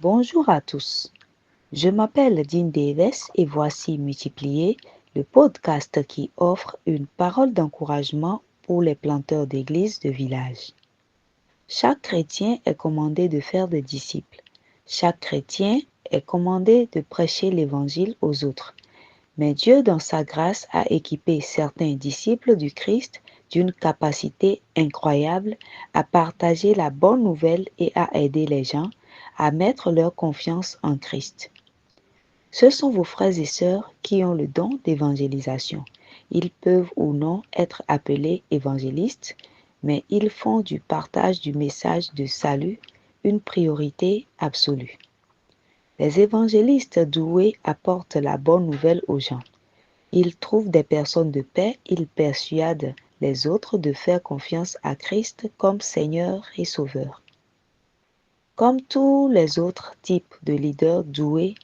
Bonjour à tous, je m'appelle Dean Davis et voici Multiplier, le podcast qui offre une parole d'encouragement pour les planteurs d'églises de village. Chaque chrétien est commandé de faire des disciples. Chaque chrétien est commandé de prêcher l'évangile aux autres. Mais Dieu, dans sa grâce, a équipé certains disciples du Christ d'une capacité incroyable à partager la bonne nouvelle et à aider les gens à mettre leur confiance en Christ. Ce sont vos frères et sœurs qui ont le don d'évangélisation. Ils peuvent ou non être appelés évangélistes, mais ils font du partage du message de salut une priorité absolue. Les évangélistes doués apportent la bonne nouvelle aux gens. Ils trouvent des personnes de paix, ils persuadent les autres de faire confiance à Christ comme Seigneur et Sauveur. Comme tous les autres types de leaders doués,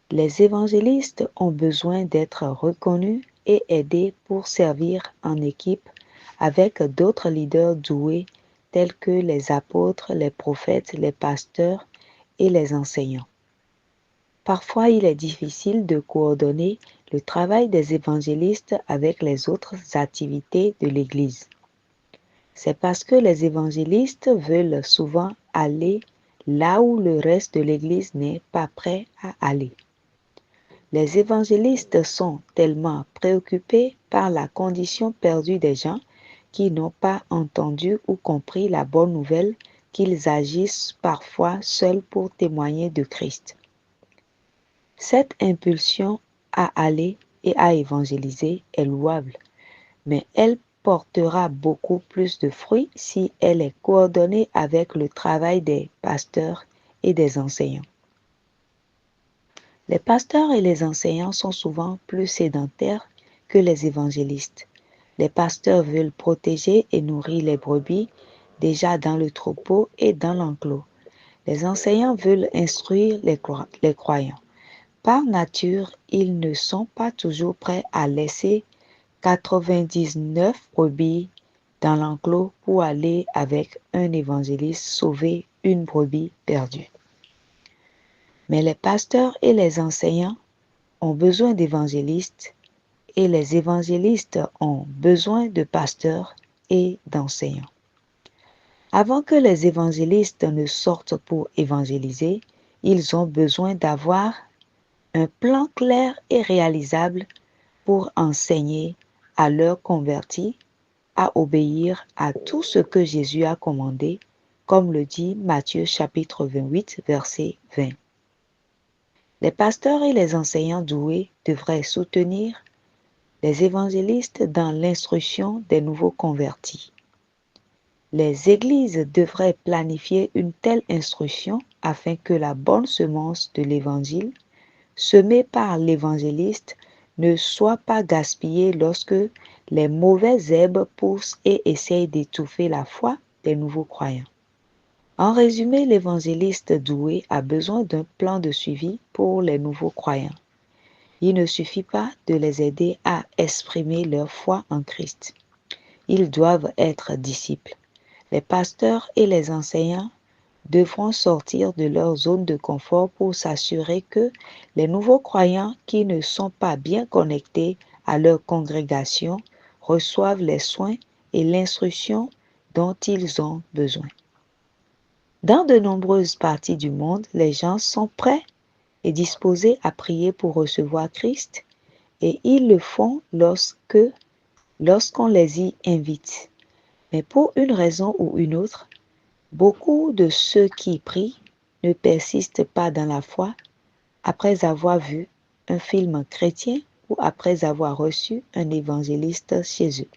les évangélistes ont besoin d'être reconnus et aidés pour servir en équipe avec d'autres leaders doués tels que les apôtres, les prophètes, les pasteurs et les enseignants. Parfois, il est difficile de coordonner le travail des évangélistes avec les autres activités de l'Église. C'est parce que les évangélistes veulent souvent aller là où le reste de l'Église n'est pas prêt à aller. Les évangélistes sont tellement préoccupés par la condition perdue des gens qui n'ont pas entendu ou compris la bonne nouvelle qu'ils agissent parfois seuls pour témoigner de Christ. Cette impulsion à aller et à évangéliser est louable, mais elle portera beaucoup plus de fruits si elle est coordonnée avec le travail des pasteurs et des enseignants. Les pasteurs et les enseignants sont souvent plus sédentaires que les évangélistes. Les pasteurs veulent protéger et nourrir les brebis déjà dans le troupeau et dans l'enclos. Les enseignants veulent instruire les croyants. Par nature, ils ne sont pas toujours prêts à laisser 99 brebis dans l'enclos pour aller avec un évangéliste sauver une brebis perdue. Mais les pasteurs et les enseignants ont besoin d'évangélistes et les évangélistes ont besoin de pasteurs et d'enseignants. Avant que les évangélistes ne sortent pour évangéliser, ils ont besoin d'avoir un plan clair et réalisable pour enseigner à leurs convertis à obéir à tout ce que Jésus a commandé, comme le dit Matthieu chapitre 28, verset 20. Les pasteurs et les enseignants doués devraient soutenir les évangélistes dans l'instruction des nouveaux convertis. Les églises devraient planifier une telle instruction afin que la bonne semence de l'évangile semée par l'évangéliste ne soit pas gaspillée lorsque les mauvaises herbes poussent et essayent d'étouffer la foi des nouveaux croyants. En résumé, l'évangéliste doué a besoin d'un plan de suivi pour les nouveaux croyants. Il ne suffit pas de les aider à exprimer leur foi en Christ. Ils doivent être disciples. Les pasteurs et les enseignants devront sortir de leur zone de confort pour s'assurer que les nouveaux croyants qui ne sont pas bien connectés à leur congrégation reçoivent les soins et l'instruction dont ils ont besoin. Dans de nombreuses parties du monde, les gens sont prêts et disposés à prier pour recevoir Christ et ils le font lorsqu'on les y invite. Mais pour une raison ou une autre, beaucoup de ceux qui prient ne persistent pas dans la foi après avoir vu un film chrétien ou après avoir reçu un évangéliste chez eux.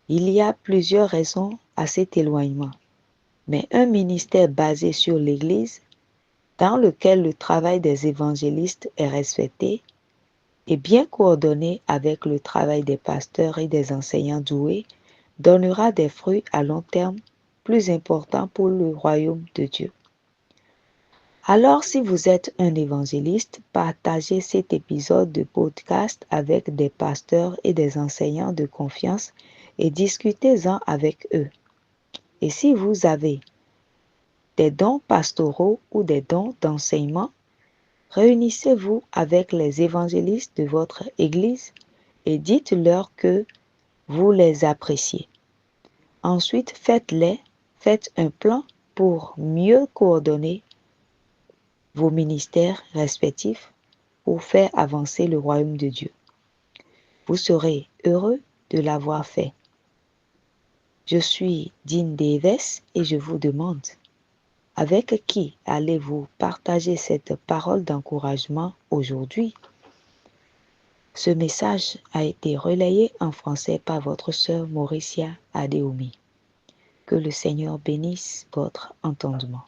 Il y a plusieurs raisons à cet éloignement, mais un ministère basé sur l'Église, dans lequel le travail des évangélistes est respecté, et bien coordonné avec le travail des pasteurs et des enseignants doués, donnera des fruits à long terme plus importants pour le royaume de Dieu. Alors, si vous êtes un évangéliste, partagez cet épisode de podcast avec des pasteurs et des enseignants de confiance et discutez-en avec eux. Et si vous avez des dons pastoraux ou des dons d'enseignement, réunissez-vous avec les évangélistes de votre Église et dites-leur que vous les appréciez. Ensuite, faites un plan pour mieux coordonner vos ministères respectifs pour faire avancer le royaume de Dieu. Vous serez heureux de l'avoir fait. Je suis Dean Davis et je vous demande, avec qui allez-vous partager cette parole d'encouragement aujourd'hui? Ce message a été relayé en français par votre sœur Mauricia Adeomi. Que le Seigneur bénisse votre entendement.